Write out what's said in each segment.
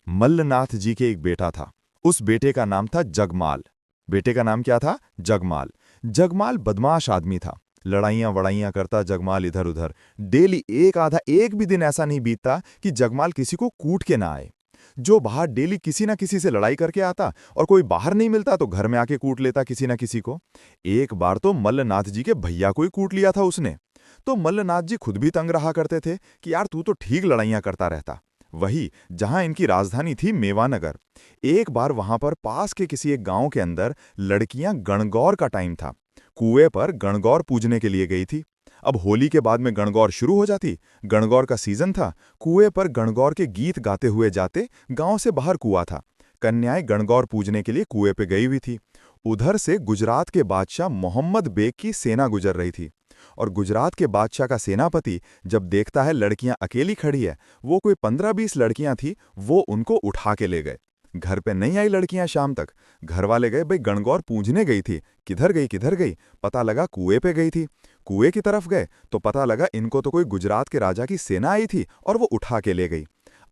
मल्लनाथ जी के एक बेटा था। उस बेटे का नाम था जगमाल। बेटे का नाम क्या था? जगमाल। जगमाल बदमाश आदमी था। लड़ाइयां वड़ाइयां करता जगमाल इधर उधर। डेली एक आधा एक भी दिन ऐसा नहीं बीतता कि जगमाल किसी को कूट के ना आए। जो बाहर डेली किसी ना किसी से लड़ाई करके आता और कोई बाहर नहीं मिलता तो घर में आके कूट लेता किसी ना किसी को। एक बार तो मल्लनाथ जी के भैया को ही कूट लिया था उसने। तो मल्लनाथ जी खुद भी तंग रहा करते थे कि यार तू तो ठीक लड़ाइयां करता रहता। वही जहां इनकी राजधानी थी मेवानगर। एक बार वहां पर पास के किसी एक गांव के अंदर लड़कियां गणगौर का टाइम था। कुएं पर गणगौर पूजने के लिए गई थी। अब होली के बाद में गणगौर शुरू हो जाती। गणगौर का सीजन था। कुएं पर गणगौर के गीत गाते हुए जाते। गांव से बाहर कुआं था। कन्याएं गणगौर पूजने के लिए कुएं पे गई हुई थी। उधर से गुजरात के बादशाह मोहम्मद बेग की सेना गुजर रही थी। और गुजरात के बादशाह का सेनापति जब देखता है लड़कियां अकेली खड़ी है, वो कोई 15-20 लड़कियां थी, वो उनको उठा के ले गए। घर पे नहीं आई लड़कियां शाम तक। घर वाले गए, भाई गणगौर पूजने गई थी, किधर गई किधर गई? पता लगा कुएं पे गई थी। कुएं की तरफ गए तो पता लगा इनको तो कोई गुजरात के राजा की सेना आई थी और वो उठा के ले गई।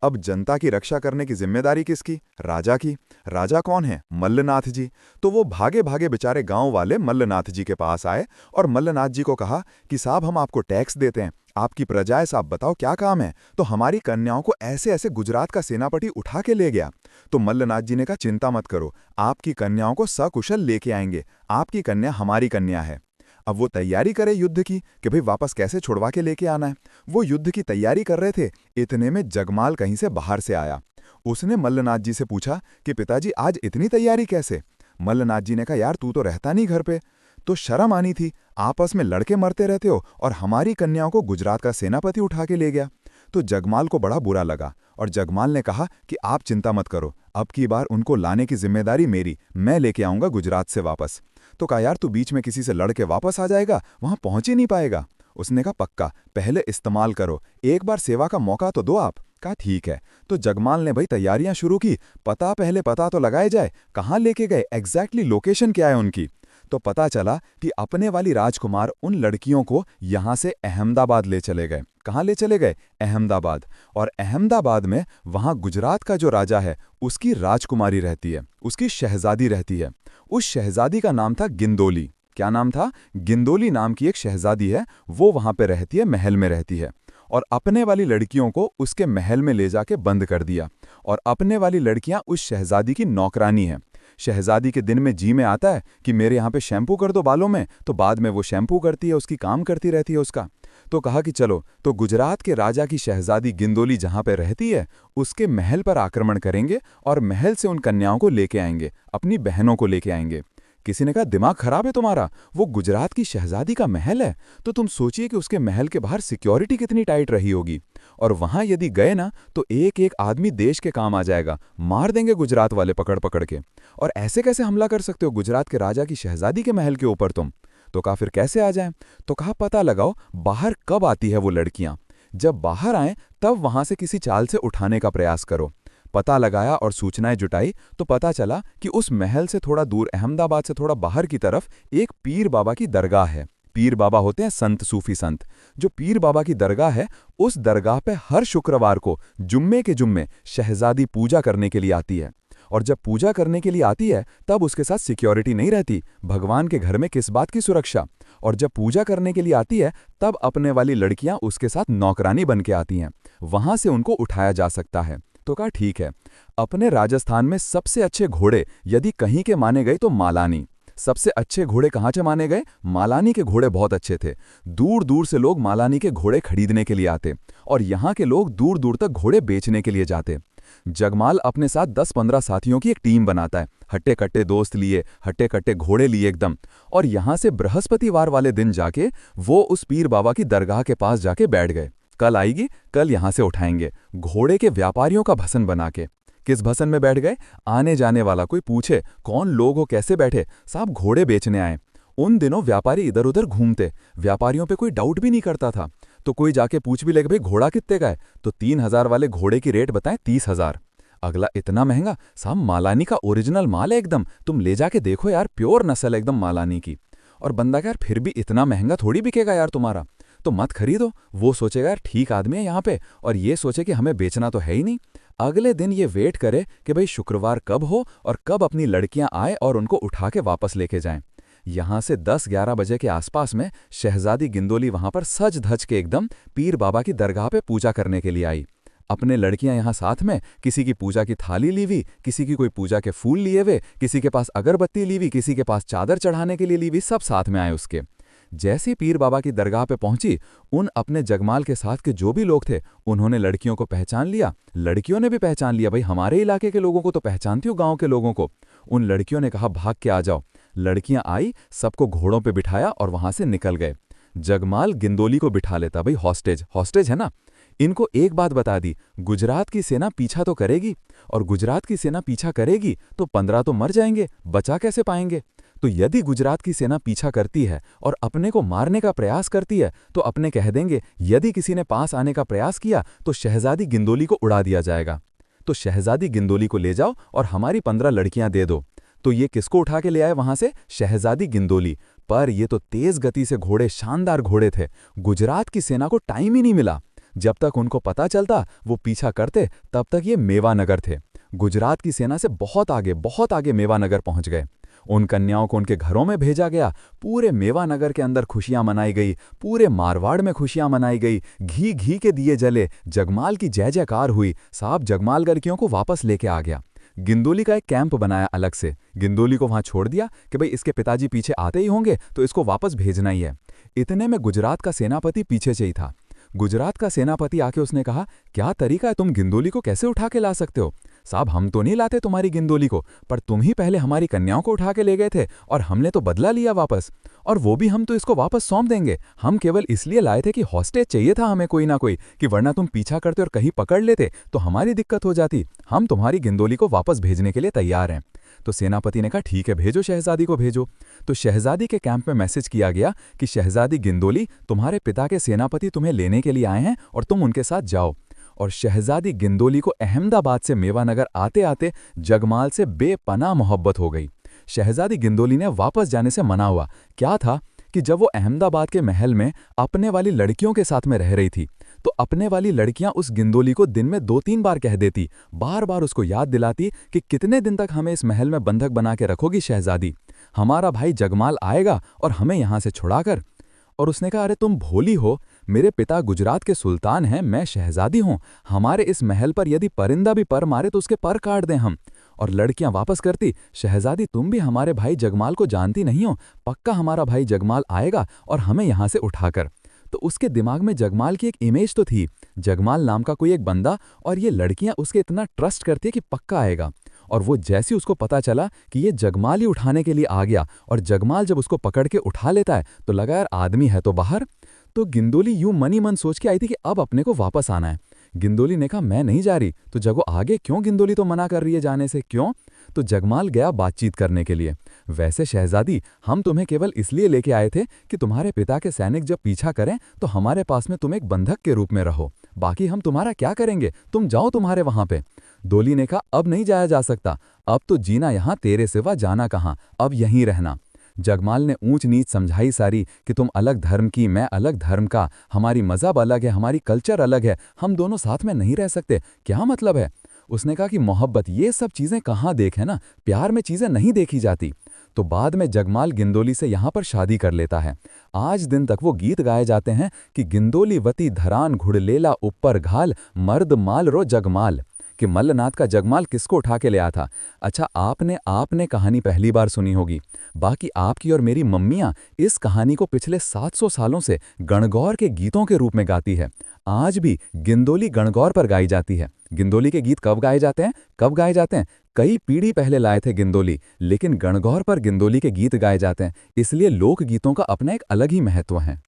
अब जनता की रक्षा करने की जिम्मेदारी किसकी? राजा की। राजा कौन है? मल्लनाथ जी। तो वो भागे भागे बेचारे गांव वाले मल्लनाथ जी के पास आए और मल्लनाथ जी को कहा कि साहब हम आपको टैक्स देते हैं, आपकी प्रजा है, साहब बताओ क्या काम है? तो हमारी कन्याओं को ऐसे ऐसे गुजरात का सेनापति उठा के ले गया। तो मल्लनाथ जी ने कहा चिंता मत करो, आपकी कन्याओं को सकुशल लेके आएंगे। आपकी कन्या हमारी कन्या है। अब वो तैयारी करे युद्ध की कि भाई वापस कैसे छुड़वा के लेके आना है। वो युद्ध की तैयारी कर रहे थे। इतने में जगमाल कहीं से बाहर से आया। उसने मल्लनाथ जी से पूछा कि पिताजी आज इतनी तैयारी कैसे? मल्लनाथ जी ने कहा यार तू तो रहता नहीं घर पे। तो शर्म आनी थी, आपस में लड़के मरते रहते हो और हमारी कन्याओं को गुजरात का सेनापति उठा के ले गया। तो जगमाल को बड़ा बुरा लगा और जगमाल ने कहा कि आप चिंता मत करो, अब की बार उनको लाने की जिम्मेदारी मेरी, मैं लेके आऊंगा गुजरात से वापस। तो कहा यार तू बीच में किसी से लड़ के वापस आ जाएगा, वहां पहुंच ही नहीं पाएगा। उसने कहा पक्का, पहले इस्तेमाल करो, एक बार सेवा का मौका तो दो आप। कहा ठीक है। तो जगमाल ने भाई तैयारियां शुरू की। पहले पता तो लगाया जाए, कहाँ लेके गए, एग्जैक्टली लोकेशन क्या है उनकी। तो पता चला कि अपने वाली राजकुमार उन लड़कियों को यहां से अहमदाबाद ले चले गए। कहाँ ले चले गए? अहमदाबाद। और अहमदाबाद में वहां गुजरात का जो राजा है उसकी राजकुमारी रहती है, उसकी शहजादी रहती है। उस शहजादी का नाम था गिंदोली। क्या नाम था? गिंदोली नाम की एक शहजादी है, वो वहां पे रहती है, महल में रहती है। और अपने वाली लड़कियों को उसके महल में ले जाके बंद कर दिया। और अपने वाली लड़कियां उस शहजादी की नौकरानी हैं। शहजादी के दिन में जी में आता है कि मेरे यहाँ पे शैम्पू कर दो बालों में, तो बाद में वो शैम्पू करती है, उसकी काम करती रहती है उसका। तो कहा कि चलो, तो गुजरात के राजा की शहजादी गिंदोली जहाँ पे रहती है उसके महल पर आक्रमण करेंगे और महल से उन कन्याओं को लेके आएंगे, अपनी बहनों को लेके आएंगे। किसी ने कहा दिमाग खराब है तुम्हारा, वो गुजरात की शहजादी का महल है, तो तुम सोचिए कि उसके महल के बाहर सिक्योरिटी कितनी टाइट रही होगी। और वहां यदि गए ना तो एक एक आदमी देश के काम आ जाएगा, मार देंगे गुजरात वाले पकड़ पकड़ के। और ऐसे कैसे हमला कर सकते हो गुजरात के राजा की शहजादी के महल के ऊपर तुम? तो कहा फिर कैसे आ जाएं? तो कहा पता लगाओ बाहर कब आती है वो लड़कियां। जब बाहर आएं तब वहां से किसी चाल से उठाने का प्रयास करो। पता लगाया और सूचनाएं जुटाई तो पता चला कि उस महल से थोड़ा दूर, अहमदाबाद से थोड़ा बाहर की तरफ, एक पीर बाबा की दरगाह है। पीर बाबा होते हैं संत, सूफी संत। जो पीर बाबा की दरगाह है, उस दरगाह पे हर शुक्रवार को जुम्मे के जुम्मे शहजादी पूजा करने के लिए आती है। और जब पूजा करने के लिए आती है तब उसके साथ सिक्योरिटी नहीं रहती, भगवान के घर में किस बात की सुरक्षा। और जब पूजा करने के लिए आती है तब अपने वाली लड़कियां उसके साथ नौकरानी बन के आती हैं, वहां से उनको उठाया जा सकता है। तो कहा ठीक है। अपने राजस्थान में सबसे अच्छे घोड़े यदि कहीं के माने गए तो मालानी। सबसे अच्छे घोड़े कहाँ से माने गए? मालानी के घोड़े बहुत अच्छे थे। दूर दूर से लोग मालानी के घोड़े खरीदने के लिए आते और यहाँ के लोग दूर दूर तक घोड़े बेचने के लिए जाते। जगमाल अपने साथ 10-15 साथियों की एक टीम बनाता है, हट्टे कट्टे दोस्त लिए, हट्टे कट्टे घोड़े लिए एकदम। और यहाँ से बृहस्पतिवार वाले दिन जाके वो उस पीर बाबा की दरगाह के पास जाके बैठ गए। कल आएगी, कल यहां से उठाएंगे, घोड़े के व्यापारियों का भसन बना के। किस भसन में बैठ गए? आने जाने वाला कोई पूछे कौन लोग हो, कैसे बैठे? साहब घोड़े बेचने आए। उन दिनों व्यापारी इधर उधर घूमते, व्यापारियों पे कोई डाउट भी नहीं करता था। तो कोई जाके पूछ भी ले भाई घोड़ा कितने का है, तो 3,000 वाले घोड़े की रेट बताएं 30,000। अगला इतना महंगा? साहब मालानी का ओरिजिनल माल है एकदम, तुम ले जाके देखो यार, प्योर नस्ल है एकदम मालानी की। और बंदा यार फिर भी इतना महंगा थोड़ी बिकेगा यार तुम्हारा, तो मत खरीदो। वो सोचेगा यार ठीक आदमी है यहाँ पे, और ये सोचे कि हमें बेचना तो है ही नहीं। अगले दिन ये वेट करे कि भाई शुक्रवार कब हो और कब अपनी लड़कियां आए और उनको उठा के वापस लेके जाएं। यहां से 10-11 बजे के आसपास में शहजादी गिंदोली वहां पर सज धज के एकदम पीर बाबा की दरगाह पे पूजा करने के लिए आई। अपने लड़कियां यहां साथ में, किसी की पूजा की थाली ली हुई, किसी की कोई पूजा के फूल लिए हुए, किसी के पास अगरबत्ती ली हुई, किसी के पास चादर चढ़ाने के लिए ली हुई, सब साथ में आए उसके। जैसी पीर बाबा की दरगाह पे पहुंची, उन अपने जगमाल के साथ के जो भी लोग थे उन्होंने लड़कियों को पहचान लिया। लड़कियों ने भी पहचान लिया, भाई हमारे इलाके के लोगों को तो पहचानती हूँ, गांव के लोगों को। उन लड़कियों ने कहा भाग के आ जाओ। लड़कियां आई, सबको घोड़ों पे बिठाया और वहां से निकल गए। जगमाल गिंदोली को बिठा लेता, भाई हॉस्टेज हॉस्टेज है ना। इनको एक बात बता दी, गुजरात की सेना पीछा तो करेगी, और गुजरात की सेना पीछा करेगी तो 15 तो मर जाएंगे, बचा कैसे पाएंगे। तो यदि गुजरात की सेना पीछा करती है और अपने को मारने का प्रयास करती है तो अपने कह देंगे, यदि किसी ने पास आने का प्रयास किया तो शहजादी गिंदोली को उड़ा दिया जाएगा। तो शहजादी गिंदोली को ले जाओ और हमारी 15 लड़कियां दे दो। तो ये किसको उठा के ले आए वहां से? शहजादी गिंदोली। पर ये तो तेज गति से घोड़े, शानदार घोड़े थे। गुजरात की सेना को टाइम ही नहीं मिला। जब तक उनको पता चलता वो पीछा करते, तब तक ये मेवानगर थे। गुजरात की सेना से बहुत आगे मेवानगर पहुंच गए। उन कन्याओं को उनके घरों में भेजा गया। पूरे मेवानगर के अंदर खुशियां मनाई गई, पूरे मारवाड़ में खुशियां मनाई गई। घी घी के दिए जले, जगमाल की जय जयकार हुई। साहब जगमाल लड़कियों को वापस लेके आ गया। गिंदोली का एक कैंप बनाया अलग से, गिंदोली को वहां छोड़ दिया कि भाई इसके पिताजी पीछे आते ही होंगे तो इसको वापस भेजना ही है। इतने में गुजरात का सेनापति पीछे से ही था। गुजरात का सेनापति आके उसने कहा, क्या तरीका है, तुम गिंदोली को कैसे उठा के ला सकते हो? साहब हम तो नहीं लाते तुम्हारी गिंदोली को, पर तुम ही पहले हमारी कन्याओं को उठा के ले गए थे और हमने तो बदला लिया वापस, और वो भी हम तो इसको वापस सौंप देंगे। हम केवल इसलिए लाए थे कि हॉस्टेज चाहिए था हमें कोई ना कोई, कि वरना तुम पीछा करते और कहीं पकड़ लेते तो हमारी दिक्कत हो जाती। हम तुम्हारी गिंदोली को वापस भेजने के लिए तैयार हैं। तो सेनापति ने कहा ठीक है, भेजो, शहजादी को भेजो। तो शहजादी के कैंप में मैसेज किया गया कि शहजादी गिंदोली, तुम्हारे पिता के सेनापति तुम्हें लेने के लिए आए हैं और तुम उनके साथ जाओ। और शहजादी गिंदोली को अहमदाबाद से मेवानगर आते आते जगमाल से बेपनाह मोहब्बत हो गई। शहजादी गिंदोली ने वापस जाने से मना हुआ। क्या था कि जब वो अहमदाबाद के महल में अपने वाली लड़कियों के साथ में रह रही थी, तो अपने वाली लड़कियां उस गिंदोली को दिन में 2-3 बार कह देती, बार बार उसको याद दिलाती कि कितने दिन तक हमें इस महल में बंधक बना के रखोगी शहजादी, हमारा भाई जगमाल आएगा और हमें यहां से छुड़ाकर। और उसने कहा, अरे तुम भोली हो, मेरे पिता गुजरात के सुल्तान हैं, मैं शहजादी हूं, हमारे इस महल पर यदि परिंदा भी पर मारे तो उसके पर काट दें हम। और लड़कियां वापस करती, शहजादी तुम भी हमारे भाई जगमाल को जानती नहीं हो, पक्का हमारा भाई जगमाल आएगा और हमें यहां से उठाकर। तो उसके दिमाग में जगमाल की एक इमेज तो थी, जगमाल नाम का कोई एक बंदा, और ये लड़कियां उसके इतना ट्रस्ट करती है कि पक्का आएगा। और वो जैसे उसको पता चला कि ये जगमाल ही उठाने के लिए आ गया, और जगमाल जब उसको पकड़ के उठा लेता है तो लगा यार आदमी है तो बाहर। तो गिंदोली यूं मन ही मन सोच के आई थी कि अब अपने को वापस आना है। गिंदोली ने कहा मैं नहीं जा रही। तो जगो आगे क्यों गिंदोली तो मना कर रही है जाने से, क्यों? तो जगमाल गया बातचीत करने के लिए। वैसे शहजादी, हम तुम्हें केवल इसलिए लेके आए थे कि तुम्हारे पिता के सैनिक जब पीछा करें तो हमारे पास में तुम एक बंधक के रूप में रहो, बाकी हम तुम्हारा क्या करेंगे, तुम जाओ तुम्हारे वहां पे। डोली ने कहा अब नहीं जाया जा सकता, अब तो जीना यहां तेरे सिवा जाना कहां, अब यहीं रहना। जगमाल ने ऊंच नीच समझाई सारी कि तुम अलग धर्म की, मैं अलग धर्म का, हमारी मजहब अलग है, हमारी कल्चर अलग है, हम दोनों साथ में नहीं रह सकते, क्या मतलब है? उसने कहा कि मोहब्बत ये सब चीजें कहाँ देखे ना, प्यार में चीजें नहीं देखी जाती। तो बाद में जगमाल गिंदोली से यहाँ पर शादी कर लेता है। आज दिन तक वो गीत गाए जाते हैं कि गिंदोली वती धरान घुड़लेला ऊपर घाल, मर्द माल रो जगमाल, कि मल्लनाथ का जगमाल किसको उठा के ले आया था। अच्छा, आपने कहानी पहली बार सुनी होगी, बाकी आपकी और मेरी मम्मियाँ इस कहानी को पिछले 700 सालों से गणगौर के गीतों के रूप में गाती है। आज भी गिंदोली गणगौर पर गाई जाती है। गिंदोली के गीत कब गाए जाते हैं, कब गाए जाते हैं? कई पीढ़ी पहले लाए थे गिंदोली, लेकिन गणगौर पर गिंदोली के गीत गाए जाते हैं, इसलिए लोक गीतों का अपना एक अलग ही महत्व है।